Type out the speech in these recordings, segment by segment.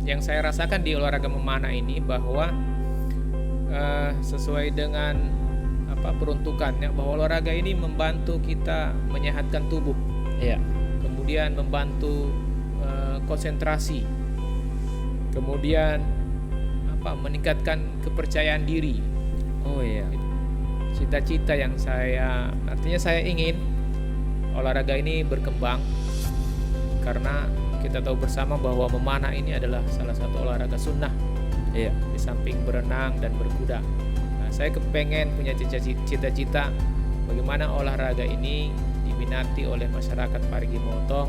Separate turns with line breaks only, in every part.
yang saya rasakan di olahraga memanah ini bahwa sesuai dengan peruntukannya, bahwa olahraga ini membantu kita menyehatkan tubuh,
Iya.
kemudian membantu konsentrasi, kemudian meningkatkan kepercayaan diri.
Oh iya.
Cita-cita yang artinya saya ingin olahraga ini berkembang, karena kita tahu bersama bahwa memanah ini adalah salah satu olahraga sunnah.
Iya.
Di samping berenang dan berkuda. Nah, saya kepengen punya cita-cita bagaimana olahraga ini diminati oleh masyarakat Parigi Motong.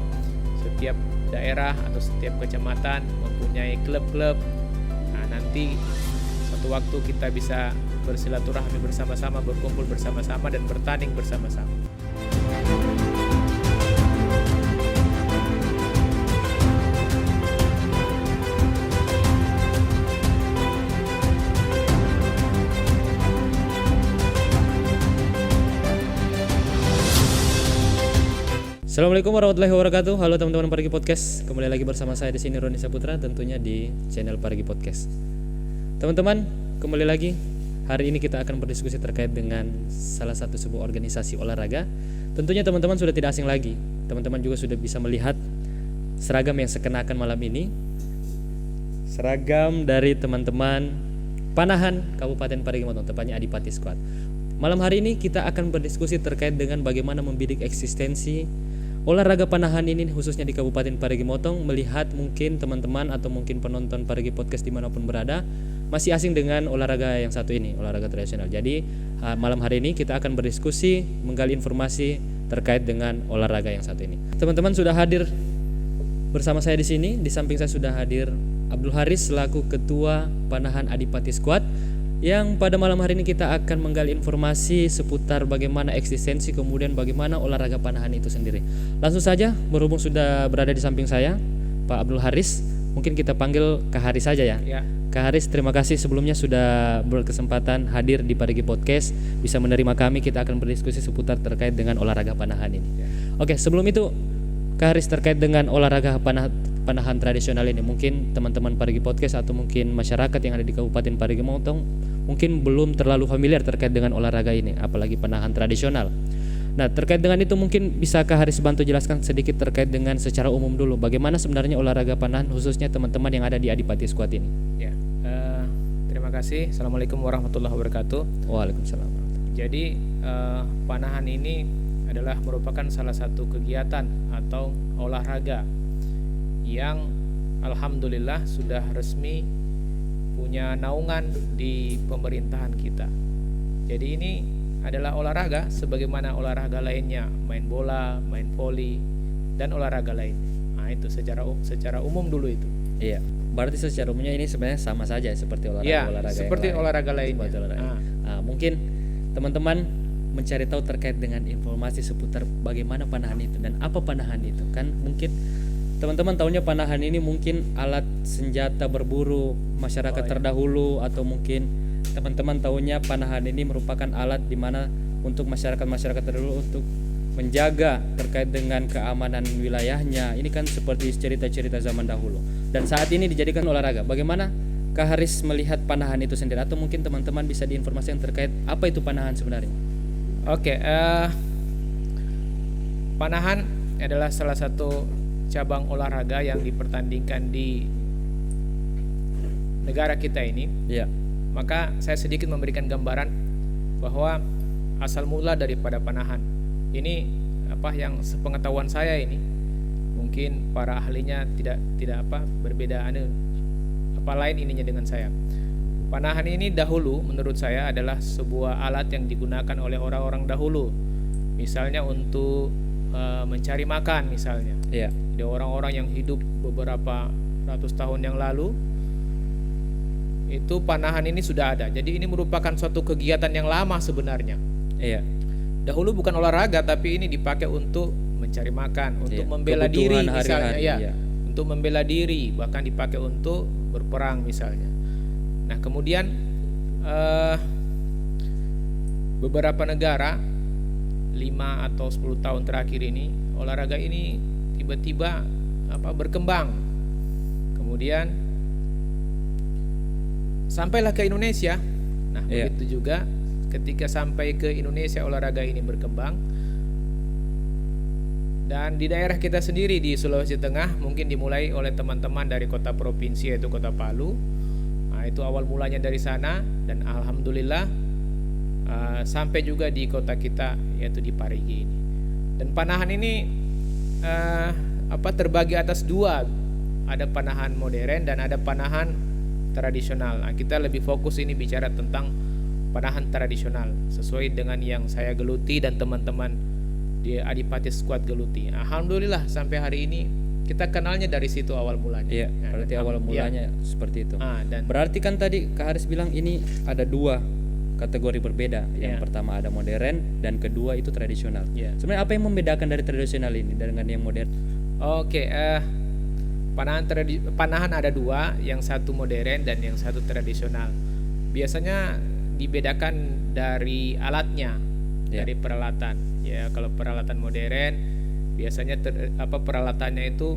Setiap daerah atau setiap kecamatan mempunyai klub-klub. Nah, nanti suatu waktu kita bisa bersilaturahmi bersama-sama, berkumpul bersama-sama, dan bertanding bersama-sama.
Assalamualaikum warahmatullahi wabarakatuh. Halo teman-teman Parigi Podcast. Kembali lagi bersama saya di sini Roni Saputra, tentunya di channel Parigi Podcast. Teman-teman, kembali lagi. Hari ini kita akan berdiskusi terkait dengan salah satu sebuah organisasi olahraga. Tentunya teman-teman sudah tidak asing lagi. Teman-teman juga sudah bisa melihat seragam yang saya kenakan malam ini. Seragam dari teman-teman Panahan Kabupaten Parigi Motong, tepatnya Adipati Squad. Malam hari ini kita akan berdiskusi terkait dengan bagaimana membidik eksistensi olahraga panahan ini khususnya di Kabupaten Parigi Motong, melihat mungkin teman-teman atau mungkin penonton Parigi Podcast dimanapun berada masih asing dengan olahraga yang satu ini, olahraga tradisional. Jadi malam hari ini kita akan berdiskusi, menggali informasi terkait dengan olahraga yang satu ini. Teman-teman sudah hadir bersama saya di sini. Di samping saya sudah hadir Abdul Haris selaku Ketua Panahan Adipati Squad, yang pada malam hari ini kita akan menggali informasi seputar bagaimana eksistensi kemudian bagaimana olahraga panahan itu sendiri. Langsung saja, berhubung sudah berada di samping saya Pak Abdul Haris, mungkin kita panggil Kak Haris saja ya. Kak Haris, terima kasih sebelumnya sudah berkesempatan hadir di Parigi Podcast, bisa menerima kami. Kita akan berdiskusi seputar terkait dengan olahraga panahan ini. Oke, sebelum itu Kak Haris, terkait dengan olahraga panahan tradisional ini, mungkin teman-teman Parigi Podcast atau mungkin masyarakat yang ada di Kabupaten Parigi Motong mungkin belum terlalu familiar terkait dengan olahraga ini, apalagi panahan tradisional. Nah, terkait dengan itu mungkin bisa Kak Haris bantu jelaskan sedikit terkait dengan secara umum dulu, bagaimana sebenarnya olahraga panahan khususnya teman-teman yang ada di Adipati Squad ini.
Ya, terima kasih. Assalamualaikum warahmatullahi wabarakatuh.
Waalaikumsalam.
Jadi panahan ini adalah merupakan salah satu kegiatan atau olahraga yang alhamdulillah sudah resmi punya naungan di pemerintahan kita. Jadi ini adalah olahraga sebagaimana olahraga lainnya, main bola, main voli, dan olahraga lain. Nah, itu secara umum dulu itu.
Iya. Berarti secara umumnya ini sebenarnya sama saja seperti olahraga
seperti
yang
olahraga lain.
Mungkin teman-teman mencari tahu terkait dengan informasi seputar bagaimana panahan itu dan apa panahan itu. Kan mungkin teman-teman tahunya panahan ini mungkin alat senjata berburu masyarakat terdahulu, atau mungkin teman-teman tahunya panahan ini merupakan alat di mana untuk masyarakat terdahulu untuk menjaga terkait dengan keamanan wilayahnya. Ini kan seperti cerita-cerita zaman dahulu dan saat ini dijadikan olahraga. Bagaimana Kak Haris melihat panahan itu sendiri, atau mungkin teman-teman bisa diinformasikan terkait apa itu panahan sebenarnya?
Oke, panahan adalah salah satu cabang olahraga yang dipertandingkan di negara kita ini.
Iya.
Maka saya sedikit memberikan gambaran bahwa asal mula daripada panahan ini yang sepengetahuan saya ini, mungkin para ahlinya tidak berbeda lain ininya dengan saya. Panahan ini dahulu menurut saya adalah sebuah alat yang digunakan oleh orang-orang dahulu, misalnya untuk mencari makan misalnya.
Iya.
Jadi orang-orang yang hidup beberapa ratus tahun yang lalu itu panahan ini sudah ada. Jadi ini merupakan suatu kegiatan yang lama sebenarnya.
Iya.
Dahulu bukan olahraga, tapi ini dipakai untuk mencari makan, untuk membela diri misalnya, untuk membela diri, bahkan dipakai untuk berperang misalnya. Nah, kemudian beberapa negara 5 atau 10 tahun terakhir ini olahraga ini tiba-tiba berkembang. Kemudian sampailah ke Indonesia. Nah,
Iya.
begitu juga ketika sampai ke Indonesia olahraga ini berkembang. Dan di daerah kita sendiri di Sulawesi Tengah mungkin dimulai oleh teman-teman dari kota provinsi yaitu Kota Palu. Nah, itu awal mulanya dari sana dan alhamdulillah sampai juga di kota kita yaitu di Parigi ini. Dan panahan ini terbagi atas dua, ada panahan modern dan ada panahan tradisional. Nah, kita lebih fokus ini bicara tentang panahan tradisional sesuai dengan yang saya geluti dan teman-teman di Adipati Squad geluti. Alhamdulillah sampai hari ini kita kenalnya dari situ awal mulanya.
Iya,
Nah,
berarti awal mulanya seperti itu.
dan
Berarti kan tadi Kak Haris bilang ini ada dua kategori berbeda. Yang
Iya.
pertama ada modern dan kedua itu tradisional.
Iya.
Sebenarnya apa yang membedakan dari tradisional ini dengan yang modern?
Oke, panahan ada dua, yang satu modern dan yang satu tradisional. Biasanya dibedakan dari alatnya,
Ya.
dari peralatan. Ya, kalau peralatan modern biasanya peralatannya itu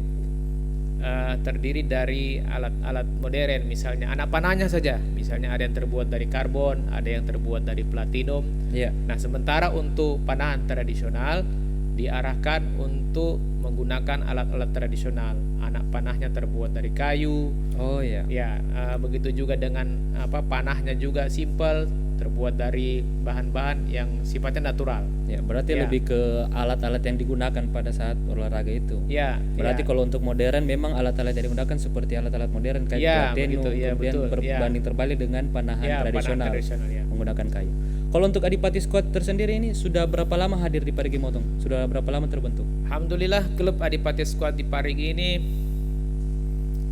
terdiri dari alat-alat modern, misalnya anak panahnya saja. Misalnya ada yang terbuat dari karbon, ada yang terbuat dari platinum.
Iya.
Nah, sementara untuk panahan tradisional diarahkan untuk menggunakan alat-alat tradisional. Anak panahnya terbuat dari kayu.
Oh iya.
Ya, begitu juga dengan panahnya juga simple, terbuat dari bahan-bahan yang sifatnya natural.
Ya, berarti
Ya.
lebih ke alat-alat yang digunakan pada saat olahraga itu.
Ya,
Berarti
ya.
kalau untuk modern memang alat-alat yang digunakan seperti alat-alat modern kayak
Ya,
platinum,
begitu, ya,
kemudian
betul, ya.
berbanding terbalik dengan panahan
Ya, panahan
tradisional
tradisional, ya.
menggunakan kayu. Kalau untuk Adipati Squad tersendiri ini sudah berapa lama hadir di Parigi Motong? Sudah berapa lama terbentuk?
Alhamdulillah klub Adipati Squad di Parigi ini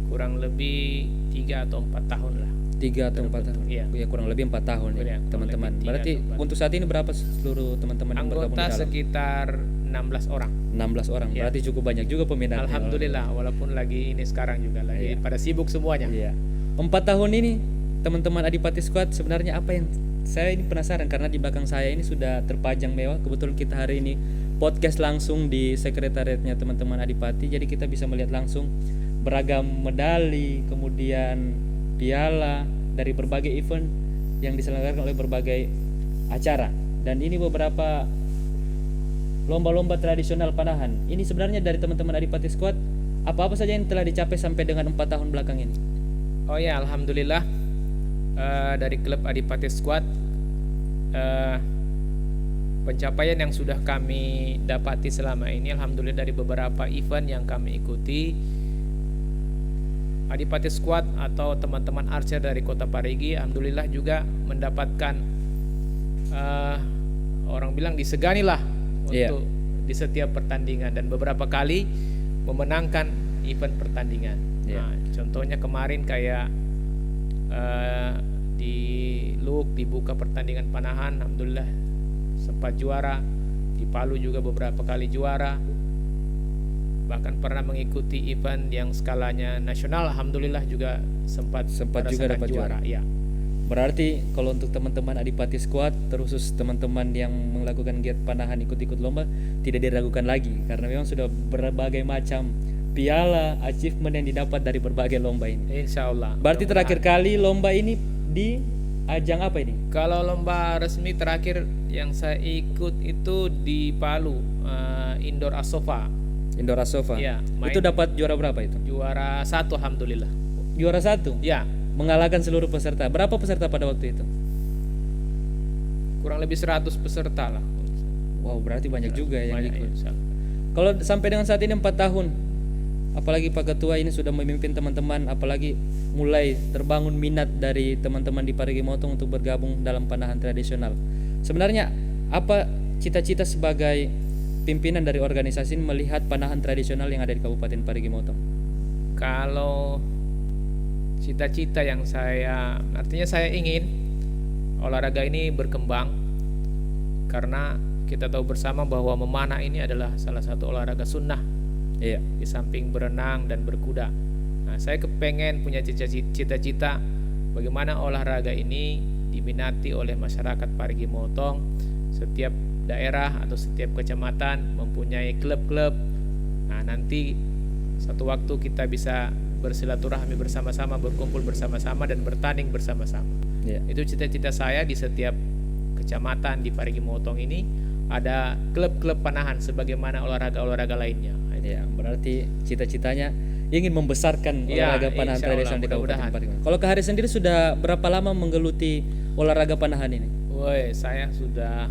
kurang lebih 3 atau 4 tahun lah.
3 atau 4 tahun.
Iya.
Ya, kurang lebih 4 tahun
Iya,
ya,
kurang
teman-teman.
lebih 3
Berarti
atau 4.
untuk saat ini berapa seluruh teman-teman yang bergabung di
Anggota
dalam?
sekitar 16 orang.
16 orang.
Iya.
Berarti cukup banyak juga peminatnya.
Alhamdulillah, walaupun lagi ini sekarang juga lagi
Iya.
pada sibuk semuanya.
Iya. 4 tahun ini teman-teman Adipati Squad sebenarnya apa yang saya ini penasaran karena di belakang saya ini sudah terpajang mewah. Kebetulan kita hari ini podcast langsung di sekretariatnya teman-teman Adipati, jadi kita bisa melihat langsung beragam medali, kemudian piala dari berbagai event yang diselenggarakan oleh berbagai acara. Dan ini beberapa lomba-lomba tradisional panahan. Ini sebenarnya dari teman-teman Adipati Squad, apa-apa saja yang telah dicapai sampai dengan 4 tahun belakang ini?
Oh ya, alhamdulillah dari klub Adipati Squad pencapaian yang sudah kami dapati selama ini, alhamdulillah dari beberapa event yang kami ikuti, Adipati Squad atau teman-teman archer dari Kota Parigi alhamdulillah juga mendapatkan orang bilang disegani lah
Iya.
untuk di setiap pertandingan dan beberapa kali memenangkan event pertandingan.
Iya.
Nah, contohnya kemarin kayak di Luk dibuka pertandingan panahan, alhamdulillah sempat juara. Di Palu juga beberapa kali juara. Bahkan pernah mengikuti event yang skalanya nasional, alhamdulillah juga sempat
juga dapat juara.
Ya.
Berarti kalau untuk teman-teman Adipati Squad, terkhusus teman-teman yang melakukan giat panahan ikut-ikut lomba, tidak diragukan lagi karena memang sudah berbagai macam piala, achievement yang didapat dari berbagai lomba ini.
Insya Allah.
Berarti terakhir kali lomba ini di ajang apa ini?
Kalau lomba resmi terakhir yang saya ikut itu di Palu, Indoor Asofa.
Indoor Asofa.
Iya, main.
Itu dapat juara berapa itu?
Juara 1 alhamdulillah.
Juara 1.
Ya,
Mengalahkan seluruh peserta. Berapa peserta pada waktu itu?
kurang lebih 100 peserta lah.
Wow, berarti banyak juga yang
Banyak,
ikut.
insya Allah.
Kalau sampai dengan saat ini 4 tahun, apalagi Pak Ketua ini sudah memimpin teman-teman, apalagi mulai terbangun minat dari teman-teman di Parigi Motong untuk bergabung dalam panahan tradisional. Sebenarnya apa cita-cita sebagai pimpinan dari organisasi ini melihat panahan tradisional yang ada di Kabupaten Parigi Motong?
Kalau cita-cita yang artinya saya ingin olahraga ini berkembang karena kita tahu bersama bahwa memanah ini adalah salah satu olahraga sunnah.
Iya.
Di samping berenang dan berkuda. Nah, saya kepengen punya cita-cita bagaimana olahraga ini diminati oleh masyarakat Parigi Motong. Setiap daerah atau setiap kecamatan mempunyai klub-klub. Nah, nanti satu waktu kita bisa bersilaturahmi bersama-sama, berkumpul bersama-sama dan bertanding bersama-sama.
Ya.
Itu cita-cita saya di setiap kecamatan di Parigi Motong ini ada klub-klub panahan sebagaimana olahraga-olahraga lainnya.
Ya, berarti cita-citanya ingin membesarkan
Ya,
olahraga panahan
insya Allah,
tradisional di Kabupaten
mudah-mudahan.
Parigi. Kalau Kak Hari sendiri sudah berapa lama menggeluti olahraga panahan ini?
Woi, saya sudah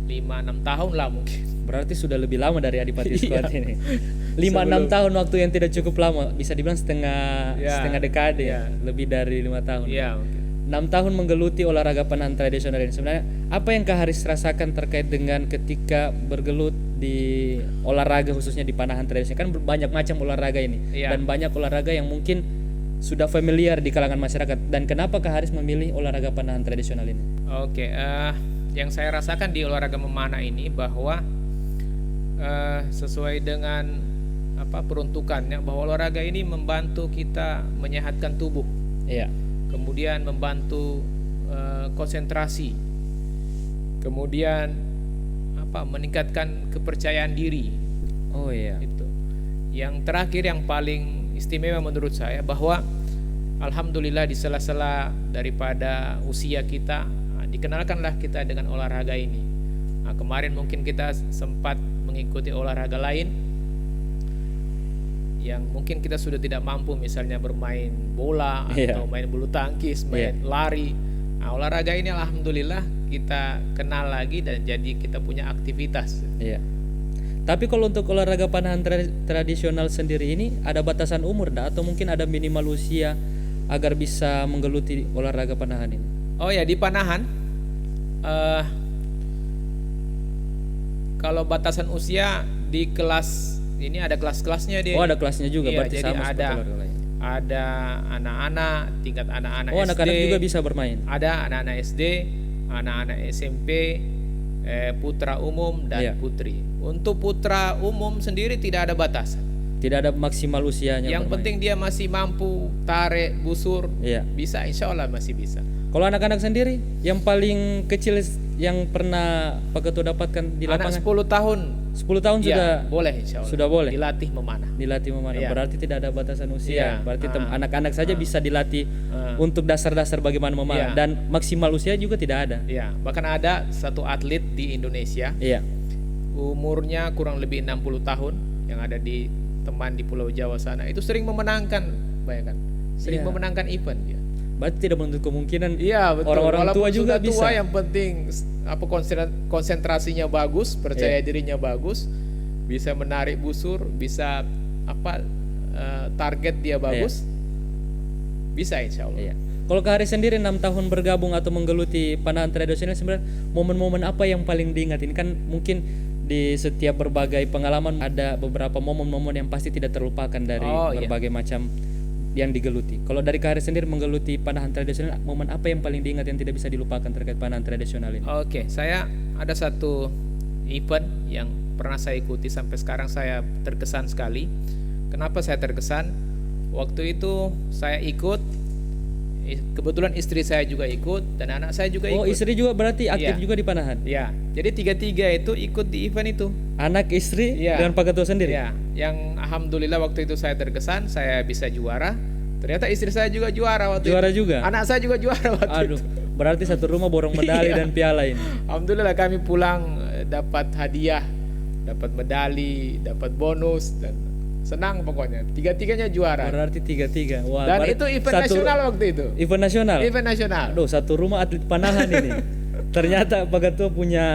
5-6 tahun lah mungkin.
Berarti sudah lebih lama dari Adipati Squad
Iya.
ini. 5-6
Sebelum-
tahun, waktu yang tidak cukup lama, bisa dibilang setengah
Ya,
dekade,
ya.
lebih dari 5 tahun.
Iya, mungkin.
6 tahun menggeluti olahraga panahan tradisional ini. Sebenarnya apa yang Kak Haris rasakan terkait dengan ketika bergelut di olahraga khususnya di panahan tradisional? Kan banyak macam olahraga ini
Iya.
dan banyak olahraga yang mungkin sudah familiar di kalangan masyarakat. Dan kenapa Kak Haris memilih olahraga panahan tradisional ini?
Oke, yang saya rasakan di olahraga memanah ini bahwa sesuai dengan peruntukannya, bahwa olahraga ini membantu kita menyehatkan tubuh,
Iya.
kemudian membantu konsentrasi, kemudian meningkatkan kepercayaan diri.
Oh iya.
Itu. Yang terakhir yang paling istimewa menurut saya bahwa alhamdulillah di sela-sela daripada usia kita dikenalkanlah kita dengan olahraga ini. Nah, kemarin mungkin kita sempat mengikuti olahraga lain yang mungkin kita sudah tidak mampu, misalnya bermain bola
Iya.
atau main bulu tangkis, main lari. Nah, olahraga ini alhamdulillah kita kenal lagi dan jadi kita punya aktivitas.
Iya. Tapi kalau untuk olahraga panahan tradisional sendiri ini ada batasan umur dah, atau mungkin ada minimal usia agar bisa menggeluti olahraga panahan ini?
Oh ya, di panahan kalau batasan usia di kelas ini ada kelas-kelasnya dia.
Oh, ada kelasnya juga,
Iya,
berarti
jadi
sama seperti
ada
olahraga lain.
ada anak-anak, tingkat anak-anak
Oh,
SD.
anak-anak juga bisa bermain.
Ada anak-anak SD, anak-anak SMP, putra umum dan
Iya.
putri. Untuk putra umum sendiri tidak ada batasan.
Tidak ada maksimal usianya
Yang
bermain.
penting dia masih mampu tarik, busur,
Iya.
bisa, insya Allah masih bisa.
Kalau anak-anak sendiri yang paling kecil yang pernah Pak Ketua dapatkan di
Anak
lapangan
10 tahun
10 tahun
ya,
sudah
boleh insya Allah.
sudah boleh
Dilatih memanah.
dilatih memanah.
Iya.
Berarti tidak ada batasan usia.
Iya.
Berarti anak-anak saja bisa dilatih
Ah.
untuk dasar-dasar bagaimana memanah,
Iya.
dan maksimal usia juga tidak ada.
Ya, bahkan ada satu atlet di Indonesia
Iya.
umurnya kurang lebih 60 tahun yang ada di teman di Pulau Jawa sana. Itu sering memenangkan, bayangkan. Sering
Iya.
memenangkan event dia.
Berarti tidak menutup kemungkinan
Iya, betul.
orang-orang
Walaupun
tua juga
sudah tua,
bisa.
yang penting konsentrasinya bagus, percaya dirinya bagus, bisa menarik busur, bisa target dia bagus. Bisa insya Allah.
Iya. Kalau Kak Haris sendiri 6 tahun bergabung atau menggeluti panahan tradisional, sebenarnya momen-momen apa yang paling diingat? Ini kan mungkin di setiap berbagai pengalaman ada beberapa momen-momen yang pasti tidak terlupakan dari
Oh, iya.
berbagai macam yang digeluti. Kalau dari Kak Haris sendiri menggeluti panahan tradisional, momen apa yang paling diingat yang tidak bisa dilupakan terkait panahan tradisional ini?
Oke, saya ada satu event yang pernah saya ikuti sampai sekarang saya terkesan sekali. Kenapa saya terkesan? Waktu itu saya ikut, kebetulan istri saya juga ikut dan anak saya juga
Oh,
ikut.
istri juga berarti aktif
Iya.
juga di panahan.
Ya, jadi tiga-tiga itu ikut di event itu.
Anak, istri,
Iya.
dengan Pak Ketua sendiri.
Ya, yang alhamdulillah waktu itu saya terkesan, saya bisa juara. Ternyata istri saya juga juara waktu
Juara
itu.
juga?
Anak saya juga juara waktu
Aduh,
itu.
berarti satu rumah borong medali
Iya.
dan piala ini.
Alhamdulillah kami pulang dapat hadiah, dapat medali, dapat bonus dan senang pokoknya. Tiga-tiganya juara.
Berarti 3-3. Wah,
Dan
berarti
itu event nasional waktu itu.
Event nasional.
Event nasional.
Aduh, satu rumah atlet panahan ini. Ternyata Pak Ketua punya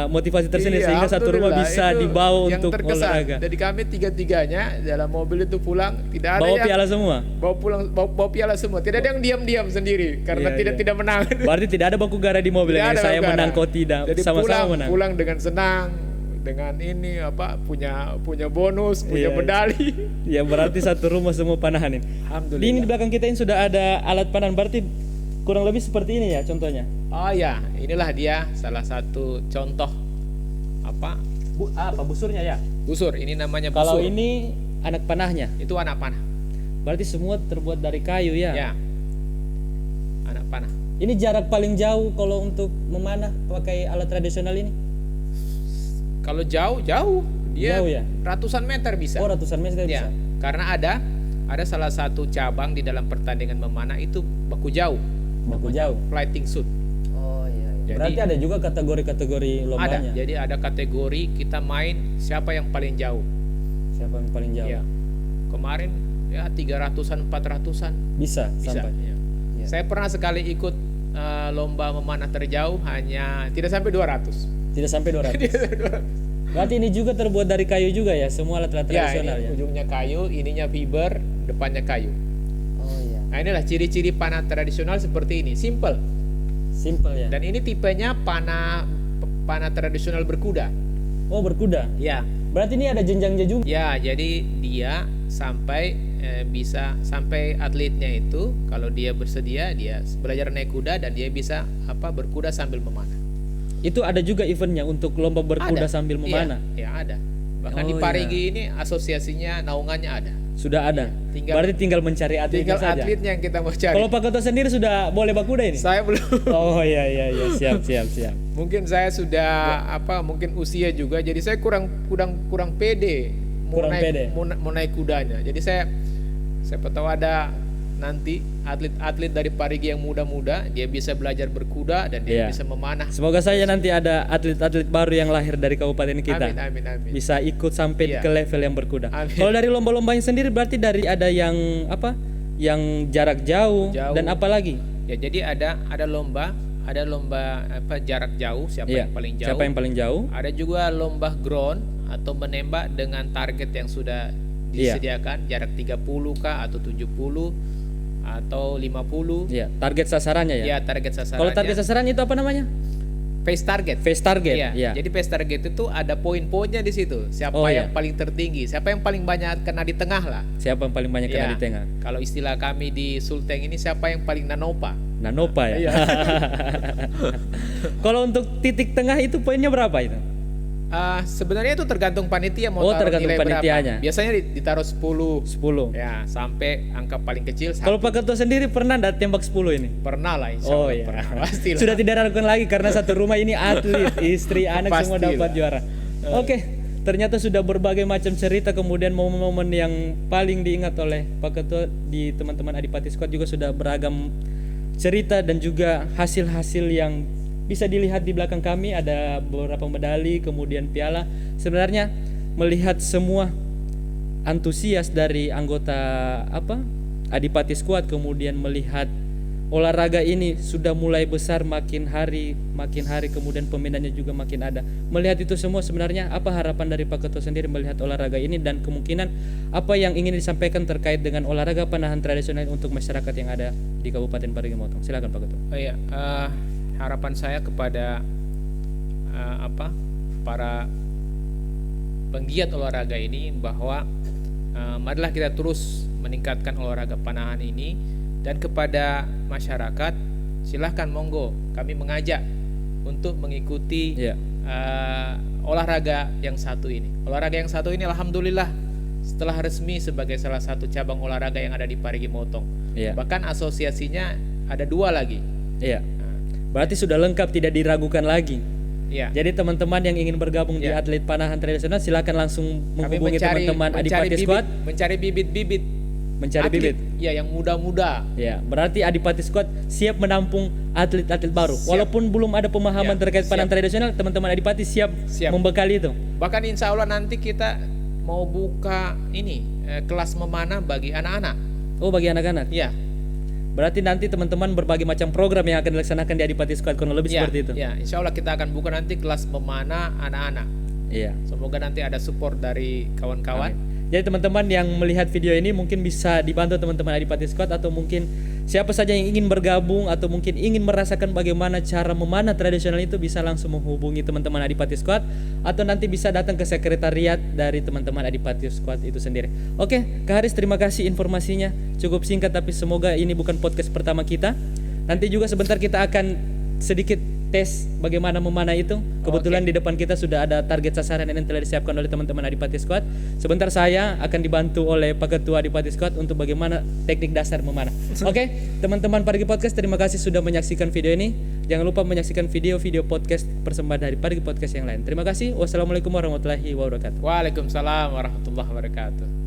motivasi tersendiri,
Iya,
sehingga satu rumah
alhamdulillah,
bisa
itu
dibawa
yang
untuk
terkesan.
olahraga.
Jadi kami tiga-tiganya dalam mobil itu pulang tidak ada
Bawa
yang
piala semua.
bawa piala semua. Tidak ada yang diam-diam sendiri karena
Iya, iya.
tidak menang.
Berarti tidak ada baku gara di mobil
Tidak
yang
ada
saya
negara.
menang kau tidak.
Jadi
Sama-sama menang.
pulang dengan senang, dengan ini punya bonus, punya
Iya.
medali.
Ya, berarti satu rumah semua panahan ini.
Alhamdulillah.
Ini di belakang kita ini sudah ada alat panahan, berarti kurang lebih seperti ini ya contohnya.
Oh ya, inilah dia salah satu contoh
Busurnya ya.
busur. Ini namanya
Kalau
busur.
ini anak panahnya,
Itu anak panah.
berarti semua terbuat dari kayu ya.
Ya. Anak panah.
Ini jarak paling jauh kalau untuk memanah pakai alat tradisional ini?
Kalau jauh Dia
Jauh ya?
ratusan meter bisa.
Oh, ratusan meter
Ya,
bisa.
karena ada salah satu cabang di dalam pertandingan memanah itu baku jauh,
Baku jauh.
flying shoot.
Oh iya.
Jadi-
Berarti ada juga kategori-kategori
Ada,
lombanya.
jadi ada kategori kita main siapa yang paling jauh.
Siapa yang paling jauh?
Ya. Kemarin ya 300-an, 400-an
Bisa
bisa.
sampai.
Ya.
Ya.
Saya pernah sekali ikut lomba memanah terjauh hanya tidak sampai 200.
Tidak sampai 200. Berarti ini juga terbuat dari kayu juga ya, semua alat-alat
Ya,
tradisional
ini
ya.
ujungnya kayu, ininya fiber, depannya kayu.
Oh iya.
Nah, inilah ciri-ciri panah tradisional seperti ini, simple.
Simple ya.
Dan ini tipenya panah tradisional berkuda.
Oh, berkuda.
Ya,
Berarti ini ada jenjangnya juga.
ya. Jadi dia bisa sampai atletnya itu kalau dia bersedia dia belajar naik kuda dan dia bisa berkuda sambil memanah.
Itu ada juga eventnya untuk lomba berkuda
Ada.
sambil memanah.
Iya, ada. Bahkan di
Oh,
Parigi ini asosiasinya naungannya ada.
Sudah ada.
Tinggal-
Berarti tinggal mencari atletnya
Tinggal
saja.
atletnya yang kita mau cari.
Kalau Pak Ketua sendiri sudah boleh berkuda ini?
Saya belum.
Oh iya, siap.
Mungkin saya sudah mungkin usia juga jadi saya kurang pede
Kurang pede.
mau naik kudanya. Jadi saya tahu ada nanti atlet dari Parigi yang muda-muda dia bisa belajar berkuda dan dia
Iya.
bisa memanah.
Semoga saja nanti ada atlet-atlet baru yang lahir dari kabupaten kita.
Amin.
Bisa ikut sampai
Iya.
ke level yang berkuda.
Amin.
Kalau dari lomba-lombanya sendiri berarti dari ada yang yang jarak jauh,
Jauh.
dan apa lagi?
Ya, jadi ada lomba jarak jauh siapa
Iya.
yang paling jauh.
Siapa yang paling jauh?
Ada juga lomba ground atau menembak dengan target yang sudah
Iya.
disediakan jarak 30 kah atau 70 atau 50.
Iya, target sasarannya ya.
Ya, target sasarannya.
Kalau target sasarannya itu apa namanya?
face target.
Face target.
Iya.
Iya.
Jadi face target itu ada poin-poinnya di situ. Siapa
Oh,
yang
iya.
paling tertinggi, siapa yang paling banyak kena di tengah lah.
Siapa yang paling banyak kena
Iya.
di tengah?
Kalau istilah kami di Sulteng ini siapa yang paling nanopa.
Nanopa ya.
Iya.
Kalau untuk titik tengah itu poinnya berapa itu?
Sebenarnya itu tergantung panitia mau
Oh,
taruh
tergantung
nilai
panitianya.
berapa. Biasanya ditaruh 10.
10.
Ya, sampai angka paling kecil 1.
Kalau Pak Ketua sendiri pernah enggak tembak 10 ini?
Pernah lah, insya
Oh
Allah
iya.
pernah. Pastilah.
Sudah tidak ragukan lagi karena satu rumah ini atlet, istri, anak semua
Pastilah.
dapat juara. Oke, ternyata sudah berbagai macam cerita, kemudian momen-momen yang paling diingat oleh Pak Ketua di teman-teman Adipati Squad juga sudah beragam cerita dan juga hasil-hasil yang bisa dilihat di belakang kami, ada beberapa medali, kemudian piala. Sebenarnya melihat semua antusias dari anggota Adipati Squad, kemudian melihat olahraga ini sudah mulai besar makin hari, kemudian peminatnya juga makin ada. Melihat itu semua, sebenarnya apa harapan dari Pak Ketua sendiri melihat olahraga ini, dan kemungkinan apa yang ingin disampaikan terkait dengan olahraga panahan tradisional untuk masyarakat yang ada di Kabupaten Parigi Motong? Silakan Pak Ketua.
Oh iya, harapan saya kepada para penggiat olahraga ini bahwa marilah kita terus meningkatkan olahraga panahan ini, dan kepada masyarakat silahkan monggo kami mengajak untuk mengikuti
Iya.
olahraga yang satu ini. Olahraga yang satu ini alhamdulillah setelah resmi sebagai salah satu cabang olahraga yang ada di Parigi Motong.
Iya.
Bahkan asosiasinya ada 2 lagi.
Iya. Berarti sudah lengkap, tidak diragukan lagi.
Ya.
Jadi teman-teman yang ingin bergabung di
Ya.
atlet panahan tradisional silakan langsung
Kami
menghubungi teman-teman Adipati Squad,
mencari bibit-bibit
mencari
atlet,
bibit.
ya yang muda-muda.
Ya, berarti Adipati Squad siap menampung atlet-atlet baru.
Siap.
Walaupun belum ada pemahaman
Ya,
terkait panahan
siap.
tradisional, teman-teman Adipati siap
Siap.
membekali itu.
Bahkan insya Allah nanti kita mau buka ini kelas memanah bagi anak-anak.
Oh, bagi anak-anak.
Ya,
Berarti nanti teman-teman berbagai macam program yang akan dilaksanakan di Adipati Squad, kurang lebih
ya,
seperti itu.
ya. Insya Allah kita akan buka nanti kelas memanah anak-anak.
Iya.
Semoga nanti ada support dari kawan-kawan.
Amin. Jadi teman-teman yang melihat video ini mungkin bisa dibantu teman-teman Adipati Squad, atau mungkin siapa saja yang ingin bergabung atau mungkin ingin merasakan bagaimana cara memanah tradisional itu, bisa langsung menghubungi teman-teman Adipati Squad, atau nanti bisa datang ke sekretariat dari teman-teman Adipati Squad itu sendiri. Oke, Kak Haris, terima kasih informasinya. Cukup singkat tapi semoga ini bukan podcast pertama kita. Nanti juga sebentar kita akan sedikit tes bagaimana memanah itu. Kebetulan di depan kita sudah ada target sasaran yang telah disiapkan oleh teman-teman Adipati Squad. Sebentar saya akan dibantu oleh Pak Ketua Adipati Squad untuk bagaimana teknik dasar memanah. Oke, teman-teman Parigi Podcast, terima kasih sudah menyaksikan video ini. Jangan lupa menyaksikan video-video podcast persembahan dari Parigi Podcast yang lain. Terima kasih. Wassalamualaikum warahmatullahi wabarakatuh.
Waalaikumsalam warahmatullahi wabarakatuh.